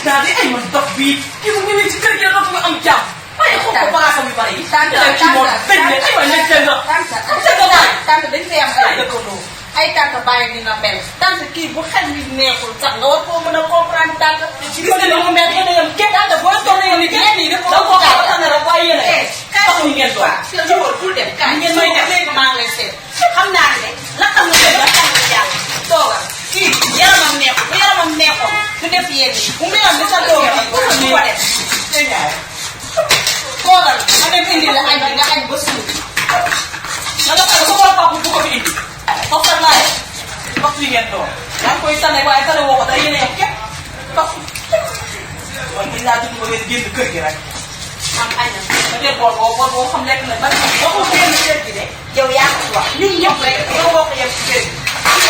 daal di ay man dox bii kii bu ñëwee ci kër gi dafa nga am jàmm waaye xool ko bagaasam yu bari yi tante dañ fay am ay dëkkandoo ay tante bàyyi ni nga mel tante kii bu xel mi neexul sax nga war koo mën a comprendre tante gis nga ni mu mel yéen a yem képp tante boo toogee ni yéen yi dafa ko xaw a tànn rek waaye yéen a taxul ngeen doon ñëwal bul dem kaay ngeen may def léegi maa ngi lay seet xam naa ne la xam nga la xam nga yàlla toogal kii yaramam neexul bu yaramam neexoon du def yéen yi bu meloon ni sa doom bi du ko def toogal ma dem indi la añ bi nga añ ba suur na nga xam ne su ma bu ko fi indi foofu sax naa ne wax li ngeen doon yaa ngi koy tane waaye tane woo ko day yéene yam képp topp kon buñ laa dund ko ngeen génn kër gi rek am añam da ngeen bool boo xam lekk na ba waxul génn kër gi de yow yaa ko wax ñun ñëpp rek yow boo ko yem ci kër gi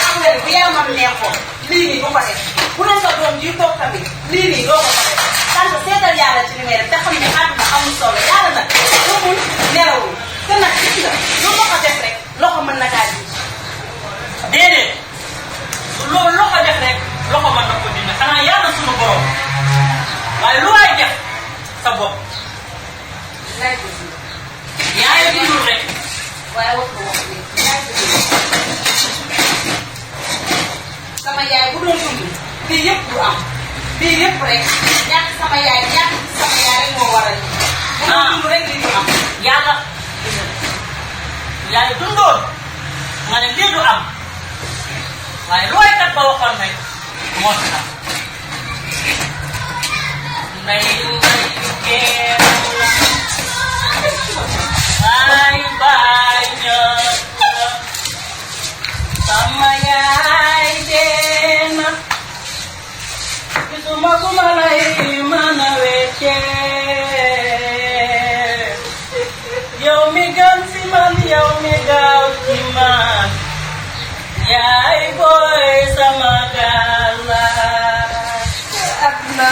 am nga bu yaramam neexoon lii nii du ko def bu doon sa doom yi toog tamit lii nii doo ko def tant que seetal yàlla ci li ngay def te xam ne àdduna amul solo yàlla nag xamul nelawul te nag gis nga lu loxo def rek loxo mën na kaa ji déedéet loolu loxo def rek loxo mën na ko dindi xanaa yàlla sunu borom waaye lu waay def sa bopp lay ko ji yaay la dindul rek waaye wax ko wax léegi lay ko ji sama yaay bu doon dund bii yëpp du am bii yëpp rek ñàkk sama yaay rek moo waral bu doon dund rek li du am yàlla yaay dundoon nga ne lii du am waaye lu waay kat ba waxoon rek moo ci am nday geeru la ay baay ñëw sama yaay deena gisuma ku ma lay mën a weccee yow mi gën si man yow mi gaaw ci man yaay booy sama gàllaay àdduna